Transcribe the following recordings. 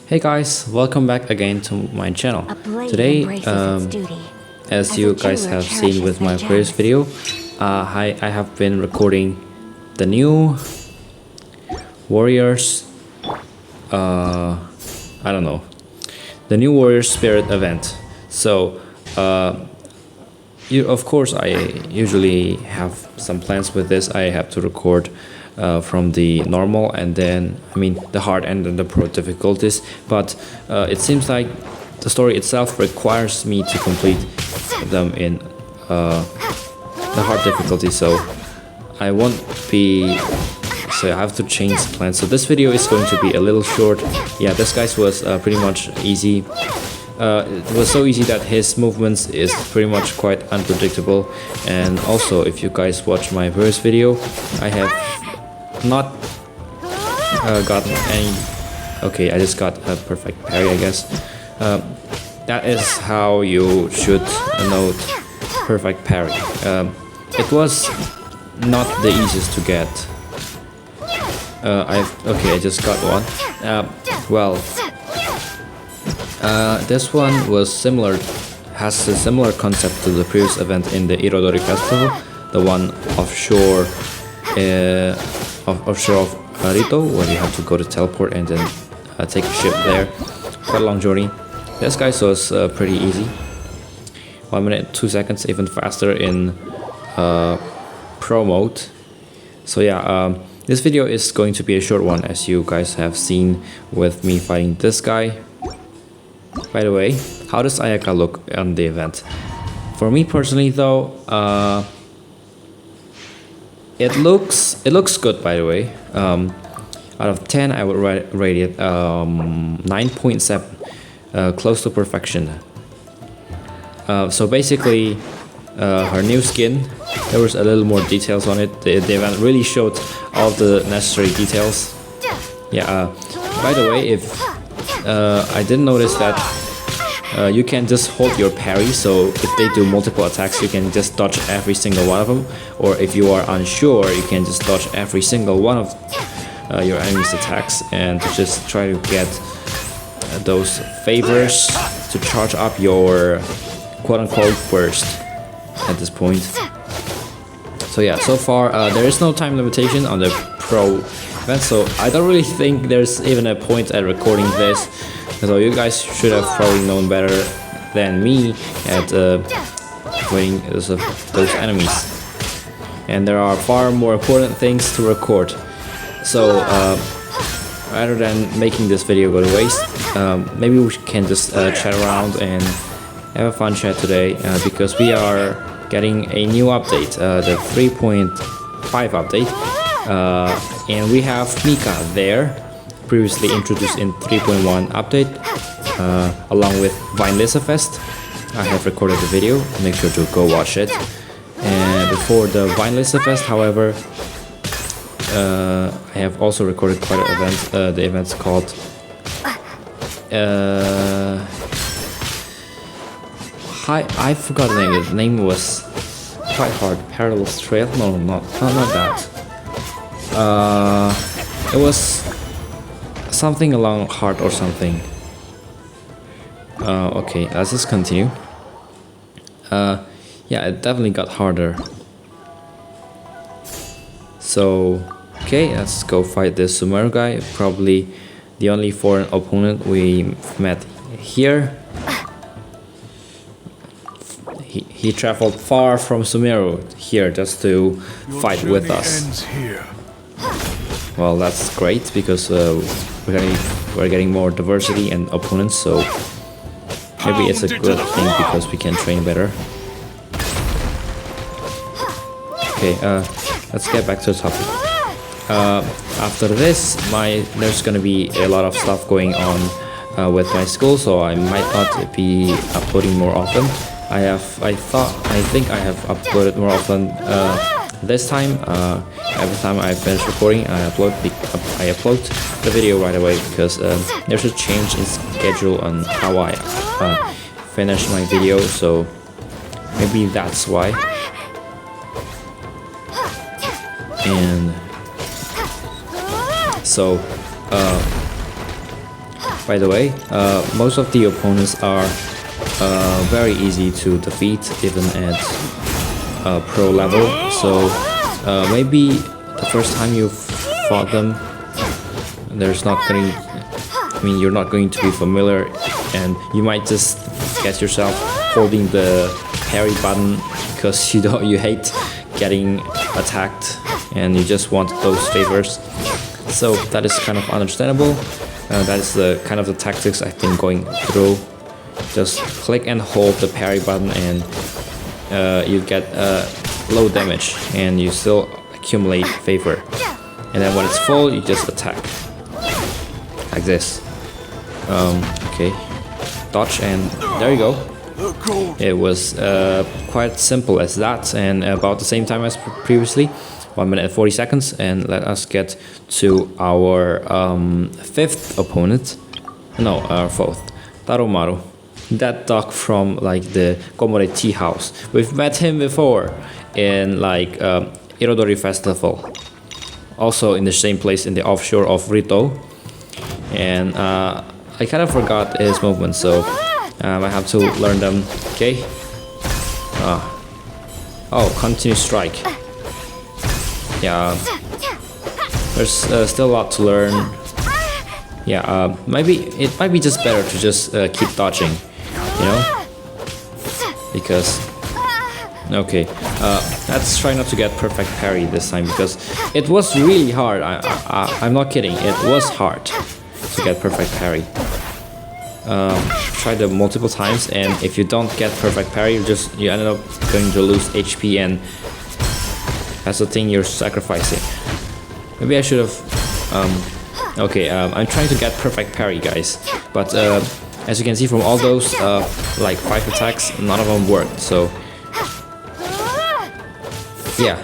Hey guys, welcome back again to my channel. Today, as you guys have seen with my previous video, I have been recording the new Warriors, I don't know, the new Warrior Spirit event. So, of course, I usually have some plans with this. I have to record from the normal and then the hard and then the pro difficulties, but it seems like the story itself requires me to complete them in the hard difficulty, so I won't be, so I have to change the plan. So this video is going to be a little short. Yeah, this guy's was pretty much easy. It was so easy that his movements is pretty much quite unpredictable. And also, if you guys watch my previous video, I have not gotten any. Okay, I just got a perfect parry, I guess. That is how you should note perfect parry. It was not the easiest to get. I just got one. This one was similar, has a similar concept to the previous event in the Irodori Festival, the one offshore of Rito, where you have to go to teleport and then take a ship there. Quite a long journey. This guy was pretty easy. 1 minute 2 seconds, even faster in pro mode. So yeah, this video is going to be a short one, as you guys have seen with me fighting this guy. By the way, how does Ayaka look on the event? For me personally though, it looks good, by the way. Out of 10 I would rate it 9.7, close to perfection. So basically, her new skin, there was a little more details on it. The event really showed all the necessary details. Yeah, by the way, if I didn't notice that you can just hold your parry, so if they do multiple attacks you can just dodge every single one of them, or if you are unsure you can just dodge every single one of your enemy's attacks and just try to get those favors to charge up your quote-unquote burst at this point. So yeah, so far there is no time limitation on the pro event, so I don't really think there's even a point at recording this. So you guys should have probably known better than me at avoiding those enemies. And there are far more important things to record. So rather than making this video go to waste, maybe we can just chat around and have a fun chat today, because we are getting a new update, the 3.5 update, and we have Mika there, previously introduced in 3.1 update, along with Vine Lisa Fest. I have recorded the video, make sure to go watch it. And before the Vine Lisa Fest, however, I have also recorded quite an event. The event's called I forgot the name. The name was quite hard. Perilous Trail? No, not that. It was something along hard or something. Okay, let's just continue. Yeah, it definitely got harder. So, okay, let's go fight this Sumeru guy. Probably the only foreign opponent we met here. He traveled far from Sumeru here just to fight with us. Well, that's great, because we're getting more diversity and opponents, so maybe it's a good thing because we can train better. Okay, let's get back to the topic. After this, there's gonna be a lot of stuff going on with my school, so I might not be uploading more often. I think I have uploaded more often this time. Every time I finish recording, I upload the video right away, because there's a change in schedule on how I finish my video, so maybe that's why. And so by the way. Most of the opponents are very easy to defeat, even at pro level. So maybe the first time you fought them, you're not going to be familiar, and you might just get yourself holding the parry button because you hate getting attacked and you just want those favors. So that is kind of understandable. That is the kind of the tactics I've been going through. Just click and hold the parry button, and you get low damage, and you still accumulate favor. And then when it's full, you just attack like this. Okay, dodge, and there you go. It was quite simple as that, and about the same time as previously, 1 minute and 40 seconds. And let us get to our fifth opponent. No, our fourth, Taroumaru. That dog from like the Komore tea house. We've met him before in like Irodori Festival, also in the same place in the offshore of Rito. And I kind of forgot his movements, so I have to learn them. Okay. Oh, continue strike. Yeah. There's still a lot to learn. Yeah. Maybe it might be just better to just keep dodging, you know, because. Okay. Let's try not to get perfect parry this time, because it was really hard. I'm not kidding. It was hard to get perfect parry. Try them multiple times, and if you don't get perfect parry, you end up going to lose HP, and that's the thing you're sacrificing. Maybe I should have. Okay, I'm trying to get perfect parry, guys, but as you can see from all those like 5 attacks, none of them worked. So yeah,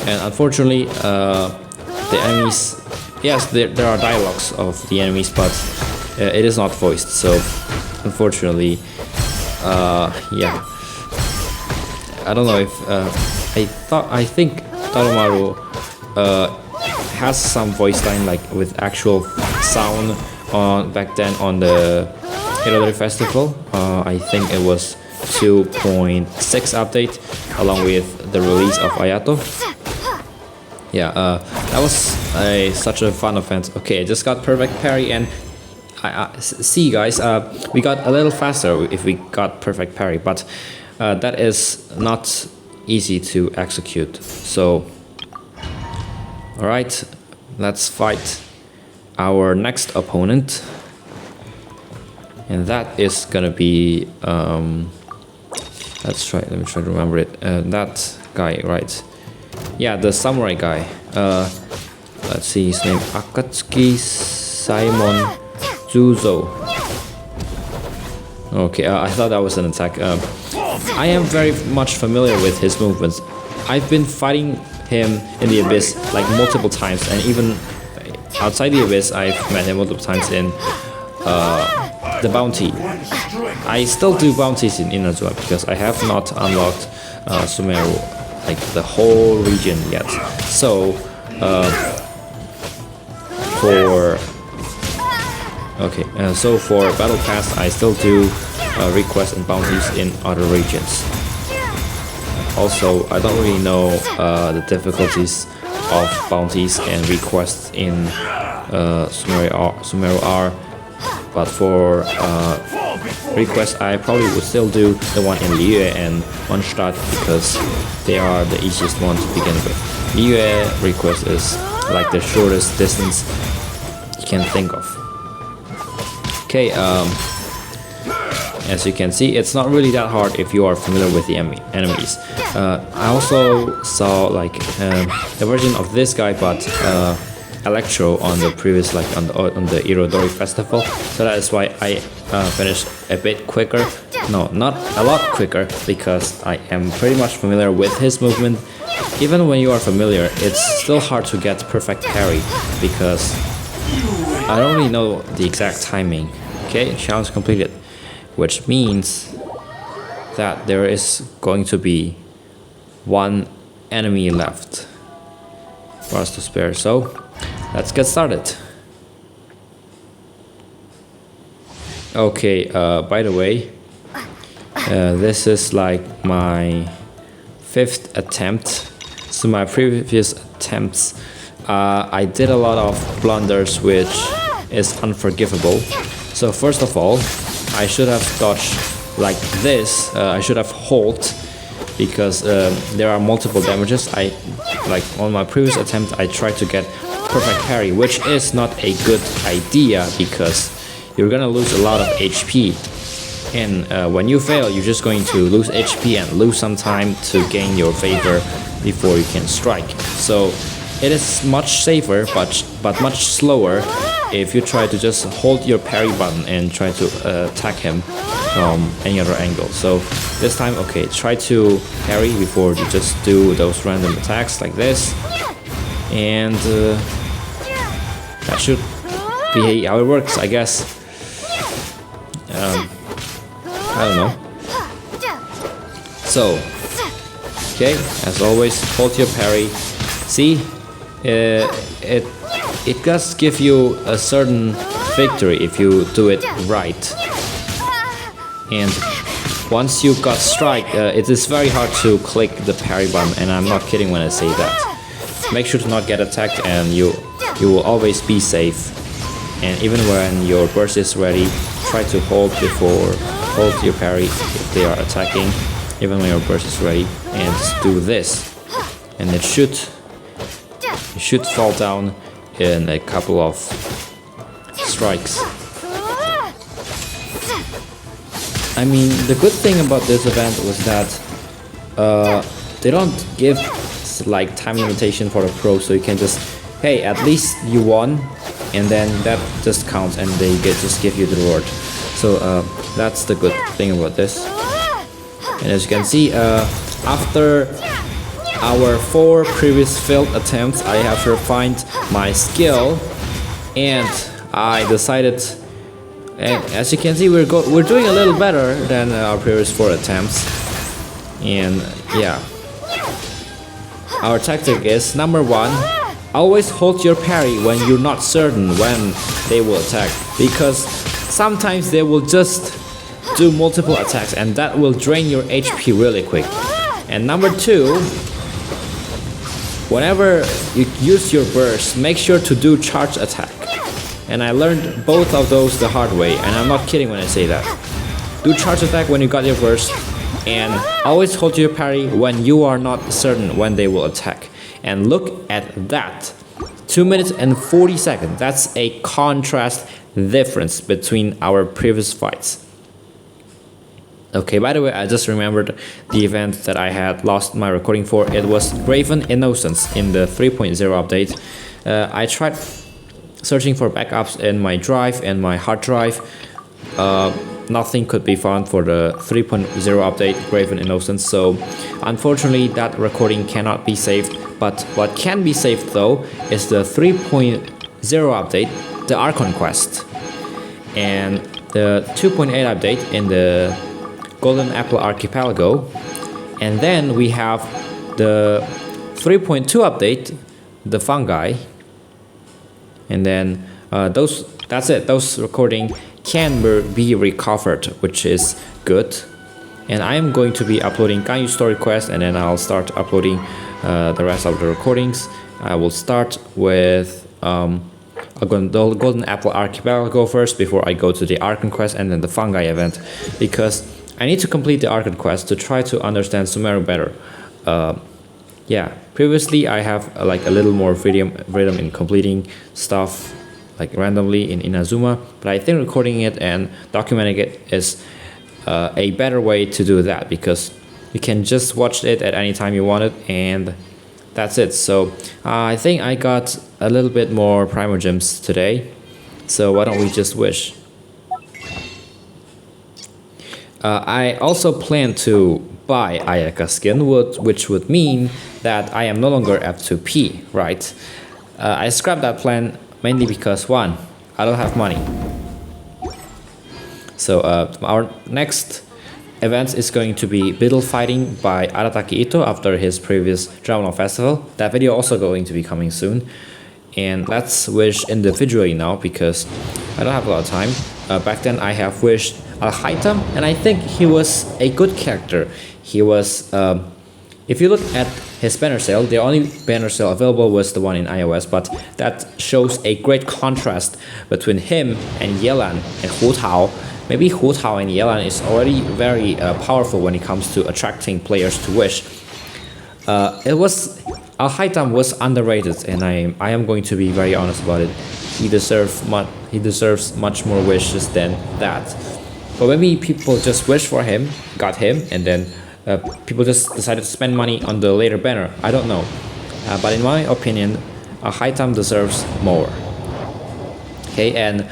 and unfortunately, the enemies. Yes, there are dialogues of the enemies, but it is not voiced, so unfortunately, yeah. I don't know if I think Taroumaru has some voice line like with actual sound on back then on the Irodori Festival. I think it was 2.6 update along with the release of Ayato. Yeah, that was such a fun event. Okay, I just got perfect parry, and see guys, we got a little faster if we got perfect parry, but that is not easy to execute. So alright, let's fight our next opponent, and that is gonna be let me try to remember it. That guy, right? Yeah, the samurai guy. Let's see his name. Akatsuki, Saemon, Juuzou. Okay, I thought that was an attack. I am very much familiar with his movements. I've been fighting him in the Abyss like multiple times, and even outside the Abyss, I've met him multiple times in the bounty. I still do bounties in Inazuma because I have not unlocked Sumeru, like the whole region yet. So for Battle Pass, I still do requests and bounties in other regions. Also, I don't really know the difficulties of bounties and requests in Sumeru R, but for requests, I probably would still do the one in Liyue and Mondstadt because they are the easiest one to begin with. Liyue request is like the shortest distance you can think of. Okay, as you can see, it's not really that hard if you are familiar with the enemies. I also saw like the version of this guy, but Electro on the previous, like on the Irodori Festival, so that is why I finished a bit quicker. No, not a lot quicker, because I am pretty much familiar with his movement. Even when you are familiar, it's still hard to get perfect parry because I don't really know the exact timing. Okay, challenge completed, which means that there is going to be one enemy left for us to spare. So let's get started. Okay, by the way, this is like my 5th attempt. So my previous attempts, I did a lot of blunders, which is unforgivable. So first of all, I should have dodged like this. I should have hold, because there are multiple damages. Like on my previous attempt, I tried to get perfect parry, which is not a good idea because you're gonna lose a lot of HP. And when you fail, you're just going to lose HP and lose some time to gain your favor before you can strike. So it is much safer, but much slower if you try to just hold your parry button and try to attack him from any other angle. So this time, okay, try to parry before you just do those random attacks like this. And that should be how it works, I guess. I don't know. So, okay, as always, hold your parry. See, it does give you a certain victory if you do it right. And once you got strike, it is very hard to click the parry button, and I'm not kidding when I say that. Make sure to not get attacked, and you will always be safe. And even when your burst is ready, try to hold your parry if they are attacking, even when your burst is ready, and just do this, and it should fall down in a couple of strikes. I mean, the good thing about this event was that they don't give like time limitation for the pro, so you can just, hey, at least you won, and then that just counts, and they just give you the reward. So that's the good thing about this. And as you can see, after our 4 previous failed attempts, I have refined my skill, and I decided, and as you can see, we're doing a little better than our previous 4 attempts. And yeah, our tactic is number 1, always hold your parry when you're not certain when they will attack, because sometimes they will just do multiple attacks, and that will drain your HP really quick. And number 2, whenever you use your burst, make sure to do charge attack. And I learned both of those the hard way, and I'm not kidding when I say that. Do charge attack when you got your burst, and always hold your parry when you are not certain when they will attack. And look at that, 2 minutes and 40 seconds. That's a contrast difference between our previous fights. Okay, by the way, I just remembered the event that I had lost my recording for. It was Graven Innocence in the 3.0 update. I tried searching for backups in my drive and my hard drive. Nothing could be found for the 3.0 update Graven Innocence, so unfortunately that recording cannot be saved. But what can be saved though is the 3.0 update, the Archon Quest, and the 2.8 update in the Golden Apple Archipelago, and then we have the 3.2 update, the fungi, and then that's it. Those recording can be recovered, which is good. And I am going to be uploading Ganyu Story Quest, and then I'll start uploading the rest of the recordings. I will start with the Golden Apple Archipelago first before I go to the Archon Quest and then the fungi event, because I need to complete the Archon Quest to try to understand Sumeru better. Yeah, previously I have like a little more rhythm in completing stuff like randomly in Inazuma, but I think recording it and documenting it is a better way to do that, because you can just watch it at any time you want it, and that's it. So I think I got a little bit more Primogems today, so why don't we just wish. I also plan to buy Ayaka skin, which would mean that I am no longer F2P, right? I scrapped that plan mainly because 1, I don't have money. So our next event is going to be Beetle Fighting by Arataki Ito after his previous Drama Festival. That video also going to be coming soon. and let's wish individually now because I don't have a lot of time. Back then I have wished Al-Haytham, and I think he was a good character. He was, if you look at his banner sale, the only banner sale available was the one in iOS, but that shows a great contrast between him and Yelan and Hu Tao. Maybe Hu Tao and Yelan is already very powerful when it comes to attracting players to wish. Al-Haytham was underrated, and I am going to be very honest about it. He deserves much more wishes than that. But maybe people just wished for him, got him, and then people just decided to spend money on the later banner. I don't know. But in my opinion, Al-Haytham deserves more. Okay, and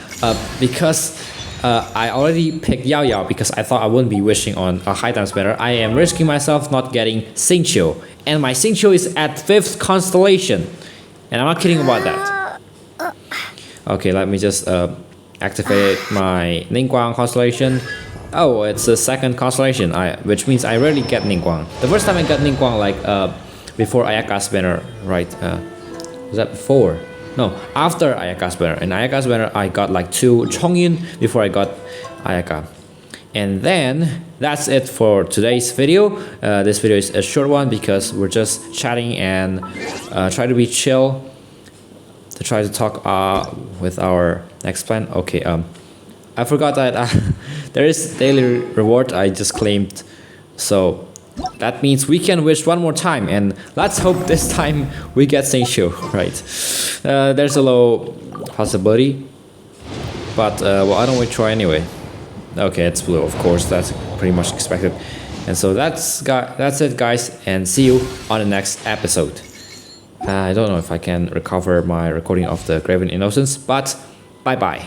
because I already picked Yao Yao because I thought I wouldn't be wishing on Al-Haytham's banner, I am risking myself not getting Xingqiu. And my Xingqiu is at 5th constellation. And I'm not kidding about that. Okay, let me just activate my Ningguang constellation. Oh, it's the 2nd constellation, which means I rarely get Ningguang. The first time I got Ningguang, like before Ayaka's banner, right? Was that before? No, after Ayaka's banner. In Ayaka's banner, I got like 2 Chongyin before I got Ayaka. And then that's it for today's video. This video is a short one because we're just chatting and try to be chill to try to talk with our next plan. Okay, I forgot that there is daily reward I just claimed, so that means we can wish one more time, and let's hope this time we get Xingqiu, right? There's a low possibility, but well, why don't we try anyway? Okay, it's blue, of course, that's pretty much expected. And so that's it, guys, and see you on the next episode. I don't know if I can recover my recording of the Graven Innocence, but bye-bye.